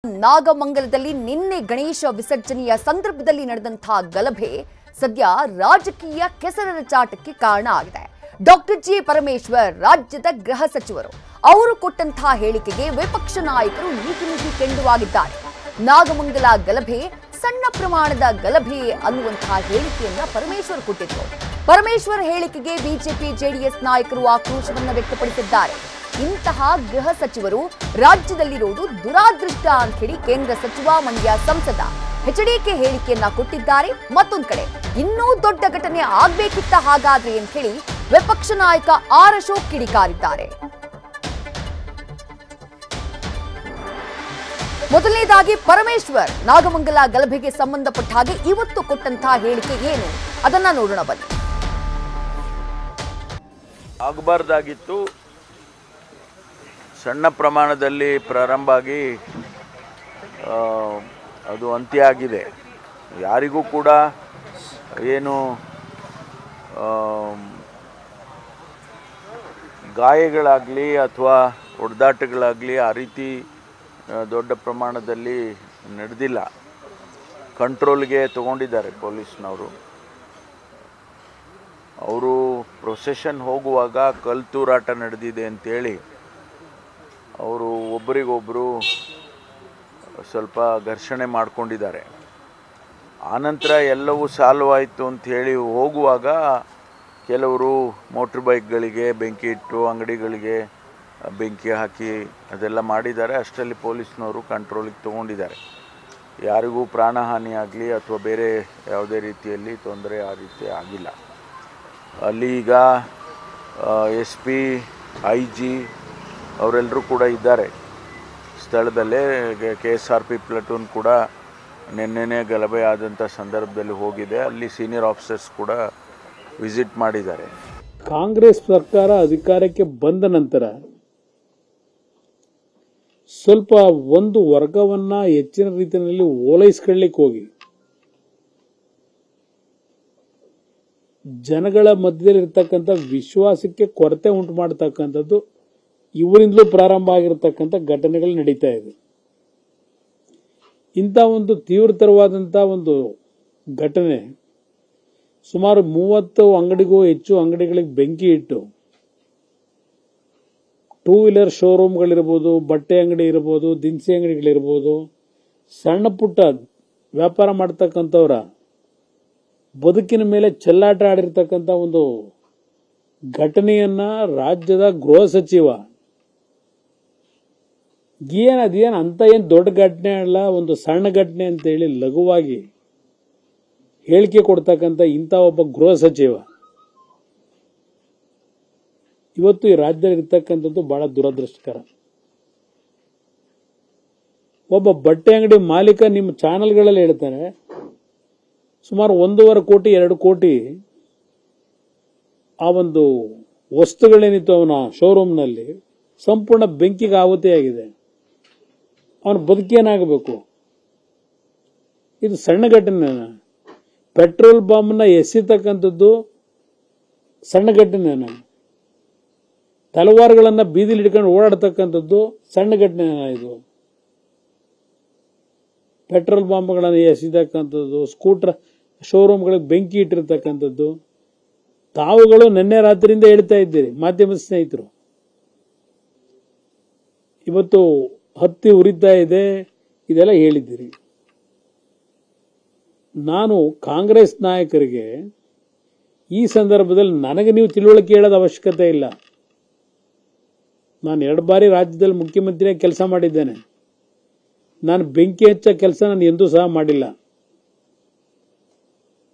ನಾಗಮಂಗಲದಲ್ಲಿ ನಿನ್ನೆ ಗಣೇಶ ವಿಸರ್ಜನೆಯ ಸಂದರ್ಭದಲ್ಲಿ ನಡೆದಂತಹ ಗಲಭೆ ಸದ್ಯ ರಾಜಕೀಯ ಕೆಸರಚಾಟಕ್ಕೆ ಕಾರಣ ಆಗಿದೆ. ಡಾಕ್ಟರ್ ಜಿ ಪರಮೇಶ್ವರ್ ರಾಜ್ಯದ ಗೃಹ ಸಚಿವರು ಅವರು ಕೊಟ್ಟಂತಹ ಹೇಳಿಕೆಗೆ ವಿಪಕ್ಷ ನಾಯಕರು ನೀತಿ ಕೆಂಡುವಾಗಿದ್ದಾರೆ. ನಾಗಮಂಗಲ ಗಲಭೆ ಸಣ್ಣ ಪ್ರಮಾಣದ ಗಲಭೆ ಅನ್ನುವಂತಹ ಹೇಳಿಕೆಯನ್ನ ಪರಮೇಶ್ವರ್ ಕೊಟ್ಟಿದ್ರು. ಪರಮೇಶ್ವರ್ ಹೇಳಿಕೆಗೆ ಬಿಜೆಪಿ ಜೆಡಿಎಸ್ ನಾಯಕರು ಆಕ್ರೋಶವನ್ನು ವ್ಯಕ್ತಪಡಿಸಿದ್ದಾರೆ. ಇಂತಹ ಗೃಹ ಸಚಿವರು ರಾಜ್ಯದಲ್ಲಿರುವುದು ದುರಾದೃಷ್ಟ ಅಂತ ಹೇಳಿ ಕೇಂದ್ರ ಸಚಿವ ಮಂಡ್ಯ ಸಂಸದ ಎಚ್ಡಿಕೆ ಹೇಳಿಕೆಯನ್ನ ಕೊಟ್ಟಿದ್ದಾರೆ. ಮತ್ತೊಂದು ಕಡೆ ಇನ್ನೂ ದೊಡ್ಡ ಘಟನೆ ಆಗ್ಬೇಕಿತ್ತ ಹಾಗಾದ್ರೆ ಅಂತ ಹೇಳಿ ವಿಪಕ್ಷ ನಾಯಕ ಆರ್ ಅಶೋಕ್ ಕಿಡಿಕಾರಿದ್ದಾರೆ. ಮೊದಲನೇದಾಗಿ ಪರಮೇಶ್ವರ್ ನಾಗಮಂಗಲ ಗಲಭೆಗೆ ಸಂಬಂಧಪಟ್ಟ ಹಾಗೆ ಇವತ್ತು ಕೊಟ್ಟಂತಹ ಹೇಳಿಕೆ ಏನು ಅದನ್ನ ನೋಡೋಣ ಬನ್ನಿ. ಆಗಬಾರ್ದಾಗಿತ್ತು, ಸಣ್ಣ ಪ್ರಮಾಣದಲ್ಲಿ ಪ್ರಾರಂಭ ಆಗಿ ಅದು ಅಂತ್ಯ ಆಗಿದೆ. ಯಾರಿಗೂ ಕೂಡ ಏನು ಗಾಯಗಳಾಗಲಿ ಅಥವಾ ಹೊಡೆದಾಟಗಳಾಗಲಿ ಆ ರೀತಿ ದೊಡ್ಡ ಪ್ರಮಾಣದಲ್ಲಿ ನಡೆದಿಲ್ಲ. ಕಂಟ್ರೋಲ್ಗೆ ತಗೊಂಡಿದ್ದಾರೆ ಪೊಲೀಸ್ನವರು. ಅವರು ಪ್ರೊಸೆಷನ್ ಹೋಗುವಾಗ ಕಲ್ತೂರಾಟ ನಡೆದಿದೆ ಅಂತೇಳಿ ಅವರು ಒಬ್ಬರಿಗೊಬ್ಬರು ಸ್ವಲ್ಪ ಘರ್ಷಣೆ ಮಾಡಿಕೊಂಡಿದ್ದಾರೆ. ಆನಂತರ ಎಲ್ಲವೂ ಸಾಲ್ವ್ ಆಯಿತು ಅಂಥೇಳಿ ಹೋಗುವಾಗ ಕೆಲವರು ಮೋಟ್ರ್ ಬೈಕ್ಗಳಿಗೆ ಬೆಂಕಿ ಇಟ್ಟು ಅಂಗಡಿಗಳಿಗೆ ಬೆಂಕಿ ಹಾಕಿ ಅದೆಲ್ಲ ಮಾಡಿದ್ದಾರೆ. ಅಷ್ಟರಲ್ಲಿ ಪೊಲೀಸ್ನವರು ಕಂಟ್ರೋಲಿಗೆ ತೊಗೊಂಡಿದ್ದಾರೆ. ಯಾರಿಗೂ ಪ್ರಾಣಹಾನಿ ಆಗಲಿ ಅಥವಾ ಬೇರೆ ಯಾವುದೇ ರೀತಿಯಲ್ಲಿ ತೊಂದರೆ ಆ ರೀತಿ ಆಗಿಲ್ಲ. ಅಲ್ಲಿ ಈಗ SP IG ಅವರೆಲ್ಲರೂ ಕೂಡ ಇದ್ದಾರೆ ಸ್ಥಳದಲ್ಲೇ. KSRP ಪ್ಲಟೂನ್ ಕೂಡ ನಿನ್ನೆನೇ ಗಲಭೆ ಆದಂಥ ಸಂದರ್ಭದಲ್ಲಿ ಹೋಗಿದೆ. ಅಲ್ಲಿ ಸೀನಿಯರ್ ಆಫೀಸರ್ಸ್ ಕೂಡ ವಿಸಿಟ್ ಮಾಡಿದ್ದಾರೆ. ಕಾಂಗ್ರೆಸ್ ಸರ್ಕಾರ ಅಧಿಕಾರಕ್ಕೆ ಬಂದ ನಂತರ ಸ್ವಲ್ಪ ಒಂದು ವರ್ಗವನ್ನ ಹೆಚ್ಚಿನ ರೀತಿಯಲ್ಲಿ ಓಲೈಸ್ಕೊಳ್ಳಿಕ್ಕೆ ಹೋಗಿ ಜನಗಳ ಮಧ್ಯದಲ್ಲಿರ್ತಕ್ಕಂಥ ವಿಶ್ವಾಸಕ್ಕೆ ಕೊರತೆ ಉಂಟು ಮಾಡತಕ್ಕಂಥದ್ದು ಇವರಿಂದಲೂ ಪ್ರಾರಂಭ ಆಗಿರತಕ್ಕಂಥ ಘಟನೆಗಳು ನಡೀತಾ ಇದೆ. ಇಂಥ ಒಂದು ತೀವ್ರತರವಾದಂಥ ಒಂದು ಘಟನೆ, ಸುಮಾರು 30 ಅಂಗಡಿಗೂ ಹೆಚ್ಚು ಅಂಗಡಿಗಳಿಗೆ ಬೆಂಕಿ ಇಟ್ಟು, ಟೂ ವೀಲರ್ ಶೋರೂಮ್ಗಳಿರ್ಬೋದು, ಬಟ್ಟೆ ಅಂಗಡಿ ಇರ್ಬೋದು, ದಿನಸಿ ಅಂಗಡಿಗಳಿರ್ಬೋದು, ಸಣ್ಣ ಪುಟ್ಟ ವ್ಯಾಪಾರ ಮಾಡ್ತಕ್ಕಂಥವ್ರ ಬದುಕಿನ ಮೇಲೆ ಚೆಲ್ಲಾಟ ಆಡಿರ್ತಕ್ಕಂಥ ಒಂದು ಘಟನೆಯನ್ನ ರಾಜ್ಯದ ಗೃಹ ಸಚಿವ ಅದೇನು ಅಂತ ಏನು ದೊಡ್ಡ ಘಟನೆ ಅಲ್ಲ, ಒಂದು ಸಣ್ಣ ಘಟನೆ ಅಂತೇಳಿ ಲಘುವಾಗಿ ಹೇಳಿಕೆ ಕೊಡ್ತಕ್ಕಂಥ ಇಂಥ ಒಬ್ಬ ಗೃಹ ಸಚಿವ ಇವತ್ತು ಈ ರಾಜ್ಯದಲ್ಲಿ ಇರ್ತಕ್ಕಂಥದ್ದು ಬಹಳ ದುರದೃಷ್ಟಕರ. ಒಬ್ಬ ಬಟ್ಟೆ ಅಂಗಡಿ ಮಾಲೀಕ ನಿಮ್ಮ ಚಾನೆಲ್ಗಳಲ್ಲಿ ಹೇಳ್ತಾನೆ ಸುಮಾರು 1.5 ಕೋಟಿ 2 ಕೋಟಿ ಆ ಒಂದು ವಸ್ತುಗಳೇನಿತ್ತು ಅವನ ಶೋರೂಮ್ನಲ್ಲಿ ಸಂಪೂರ್ಣ ಬೆಂಕಿಗೆ ಆಹುತಿಯಾಗಿದೆ. ಅವನ ಬದುಕೇನಾಗಬೇಕು? ಇದು ಸಣ್ಣ ಘಟನೆ. ಪೆಟ್ರೋಲ್ ಬಾಂಬ್ನ ಎಸೆತಕ್ಕಂಥದ್ದು ಸಣ್ಣ ಘಟನೆನ, ತಲವಾರುಗಳನ್ನ ಬೀದಿಲಿ ಹಿಡ್ಕೊಂಡು ಓಡಾಡ್ತಕ್ಕಂಥದ್ದು ಸಣ್ಣ ಘಟನೆನ. ಇದು ಪೆಟ್ರೋಲ್ ಬಾಂಬ್ಗಳನ್ನು ಎಸೆತಕ್ಕಂಥದ್ದು, ಸ್ಕೂಟರ್ ಶೋರೂಮ್ಗಳಿಗೆ ಬೆಂಕಿ ಇಟ್ಟಿರ್ತಕ್ಕಂಥದ್ದು ತಾವುಗಳು ನಿನ್ನೆ ರಾತ್ರಿಯಿಂದ ಹೇಳ್ತಾ ಇದ್ದೀರಿ. ಮಾಧ್ಯಮದ ಸ್ನೇಹಿತರು ಇವತ್ತು ಹತ್ತಿ ಉರಿತಾ ಇದೆ, ಇದೆಲ್ಲ ಹೇಳಿದ್ದೀರಿ. ನಾನು ಕಾಂಗ್ರೆಸ್ ನಾಯಕರಿಗೆ ಈ ಸಂದರ್ಭದಲ್ಲಿ ನನಗೆ ನೀವು ತಿಳುವಳಿಕೆ ಹೇಳೋದ ಅವಶ್ಯಕತೆ ಇಲ್ಲ. ನಾನು 2 ಬಾರಿ ರಾಜ್ಯದಲ್ಲಿ ಮುಖ್ಯಮಂತ್ರಿಯಾಗಿ ಕೆಲಸ ಮಾಡಿದ್ದೇನೆ. ನಾನು ಬೆಂಕಿ ಹಚ್ಚ ಕೆಲಸ ನಾನು ಎಂದೂ ಸಹ ಮಾಡಿಲ್ಲ.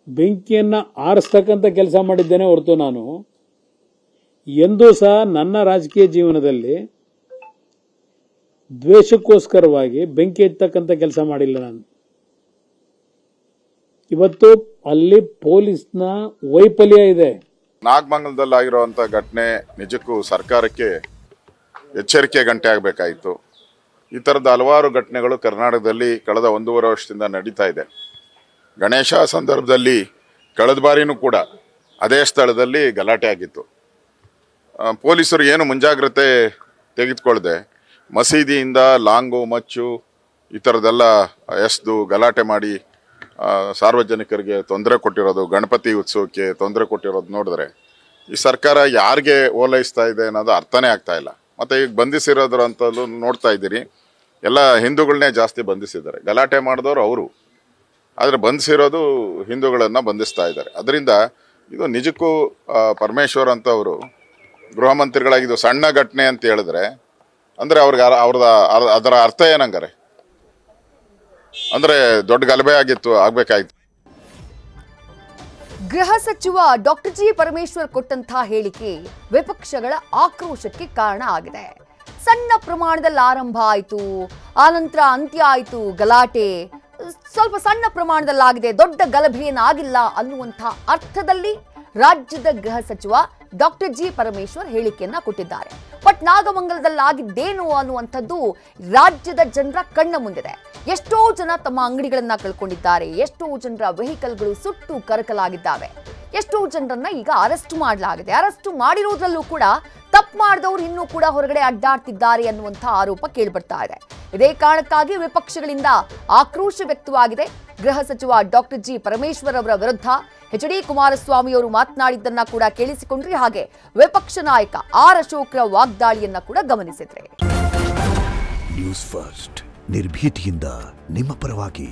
ಬೆಂಕಿಯನ್ನ ಆರಿಸ್ತಕ್ಕಂಥ ಕೆಲಸ ಮಾಡಿದ್ದೇನೆ ಹೊರತು ನಾನು ಎಂದೂ ಸಹ ನನ್ನ ರಾಜಕೀಯ ಜೀವನದಲ್ಲಿ ದ್ವೇಷಕ್ಕೋಸ್ಕರವಾಗಿ ಬೆಂಕಿ ಹಚ್ಚತಕ್ಕಂಥ ಕೆಲಸ ಮಾಡಿಲ್ಲ. ನಾನು ಇವತ್ತು ಅಲ್ಲಿ ಪೊಲೀಸ್ನ ವೈಫಲ್ಯ ಇದೆ. ನಾಗಮಂಗಲದಲ್ಲಾಗಿರುವಂಥ ಘಟನೆ ನಿಜಕ್ಕೂ ಸರ್ಕಾರಕ್ಕೆ ಎಚ್ಚರಿಕೆ ಗಂಟೆ ಆಗಬೇಕಾಯಿತು. ಈ ಥರದ ಹಲವಾರು ಘಟನೆಗಳು ಕರ್ನಾಟಕದಲ್ಲಿ ಕಳೆದ 1.5 ವರ್ಷದಿಂದ ನಡೀತಾ ಇದೆ. ಗಣೇಶ ಸಂದರ್ಭದಲ್ಲಿ ಕಳೆದ ಬಾರಿನೂ ಕೂಡ ಅದೇ ಸ್ಥಳದಲ್ಲಿ ಗಲಾಟೆ ಆಗಿತ್ತು. ಪೊಲೀಸರು ಏನು ಮುಂಜಾಗ್ರತೆ ತೆಗೆದುಕೊಳ್ಳದೆ ಮಸೀದಿಯಿಂದ ಲಾಂಗು ಮಚ್ಚು ಈ ಥರದ್ದೆಲ್ಲ ಎಸ್ದು ಗಲಾಟೆ ಮಾಡಿ ಸಾರ್ವಜನಿಕರಿಗೆ ತೊಂದರೆ ಕೊಟ್ಟಿರೋದು, ಗಣಪತಿ ಉತ್ಸವಕ್ಕೆ ತೊಂದರೆ ಕೊಟ್ಟಿರೋದು ನೋಡಿದ್ರೆ ಈ ಸರ್ಕಾರ ಯಾರಿಗೆ ಓಲೈಸ್ತಾ ಇದೆ ಅನ್ನೋದು ಅರ್ಥನೇ ಆಗ್ತಾ ಇಲ್ಲ. ಮತ್ತು ಈಗ ಬಂಧಿಸಿರೋದ್ರಂತಲೂ ನೋಡ್ತಾ ಇದ್ದೀರಿ, ಎಲ್ಲ ಹಿಂದೂಗಳನ್ನೇ ಜಾಸ್ತಿ ಬಂಧಿಸಿದ್ದಾರೆ. ಗಲಾಟೆ ಮಾಡಿದವರು ಅವರು, ಆದರೆ ಬಂಧಿಸಿರೋದು ಹಿಂದೂಗಳನ್ನು ಬಂಧಿಸ್ತಾ ಇದ್ದಾರೆ. ಅದರಿಂದ ಇದು ನಿಜಕ್ಕೂ ಪರಮೇಶ್ವರ್ ಅಂತವರು ಗೃಹ ಮಂತ್ರಿಗಳಾಗಿದ್ದು ಸಣ್ಣ ಘಟನೆ ಅಂತ ಹೇಳಿದ್ರೆ ಅಂದರೆ ಅದರ ಅರ್ಥ ಏನಂಗಾರೆ? ಅಂದರೆ ದೊಡ್ಡ ಗಲಭೆ ಆಗ್ಬೇಕಾಯ್ತು. ಗೃಹ ಸಚಿವ ಡಾಕ್ಟರ್ ಜಿ ಪರಮೇಶ್ವರ್ ಕೊಟ್ಟಂತಹ ಹೇಳಿಕೆ ವಿಪಕ್ಷಗಳ ಆಕ್ರೋಶಕ್ಕೆ ಕಾರಣ ಆಗಿದೆ. ಸಣ್ಣ ಪ್ರಮಾಣದಲ್ಲಿ ಆರಂಭ ಆಯಿತು, ಆನಂತರ ಅಂತ್ಯ ಆಯಿತು, ಗಲಾಟೆ ಸ್ವಲ್ಪ ಸಣ್ಣ ಪ್ರಮಾಣದಲ್ಲಾಗಿದೆ, ದೊಡ್ಡ ಗಲಭೆ ಏನಾಗಿಲ್ಲ ಅನ್ನುವಂಥ ಅರ್ಥದಲ್ಲಿ ರಾಜ್ಯದ ಗೃಹ ಸಚಿವ ಡಾಕ್ಟರ್ ಜಿ ಪರಮೇಶ್ವರ್ ಹೇಳಿಕೆಯನ್ನ ಕೊಟ್ಟಿದ್ದಾರೆ. ಬಟ್ ನಾಗಮಂಗಲದಲ್ಲಾಗಿದ್ದೇನು ಅನ್ನುವಂಥದ್ದು ರಾಜ್ಯದ ಜನರ ಕಣ್ಣ ಮುಂದಿದೆ. ಎಷ್ಟೋ ಜನ ತಮ್ಮ ಅಂಗಡಿಗಳನ್ನ ಕಳ್ಕೊಂಡಿದ್ದಾರೆ, ಎಷ್ಟೋ ಜನರ ವೆಹಿಕಲ್ಗಳು ಸುಟ್ಟು ಕರಕಲಾಗಿದ್ದಾವೆ, ಎಷ್ಟೋ ಜನರನ್ನ ಈಗ ಅರೆಸ್ಟ್ ಮಾಡಲಾಗಿದೆ. ಅರೆಸ್ಟ್ ಮಾಡಿರೋದ್ರಲ್ಲೂ ಕೂಡ ತಪ್ಪು ಮಾಡಿದವರು ಇನ್ನೂ ಕೂಡ ಹೊರಗಡೆ ಅಡ್ಡಾಡ್ತಿದ್ದಾರೆ ಅನ್ನುವಂಥ ಆರೋಪ ಕೇಳಿಬರ್ತಾ ಇದೆ. ಇದೇ ಕಾರಣಕ್ಕಾಗಿ ವಿಪಕ್ಷಗಳಿಂದ ಆಕ್ರೋಶ ವ್ಯಕ್ತವಾಗಿದೆ. ಗೃಹ ಸಚಿವ ಡಾಕ್ಟರ್ ಜಿ ಪರಮೇಶ್ವರ್ ಅವರ ವಿರುದ್ಧ ಎಚ್.ಡಿ. ಕುಮಾರಸ್ವಾಮಿ ಅವರು ಮಾತನಾಡಿದ್ದನ್ನ ಕೂಡ ಕೇಳಿಸಿಕೊಂಡ್ರಿ. ಹಾಗೆ ವಿಪಕ್ಷ ನಾಯಕ ಆರ್ ಅಶೋಕ್ರ ವಾಗ್ದಾಳಿಯನ್ನ ಕೂಡ ಗಮನಿಸಿದ್ರೆ. ನ್ಯೂಸ್ ಫಸ್ಟ್ ನಿರ್ಭೀತಿಯಿಂದ ನಿಮ್ಮ ಪರವಾಗಿ.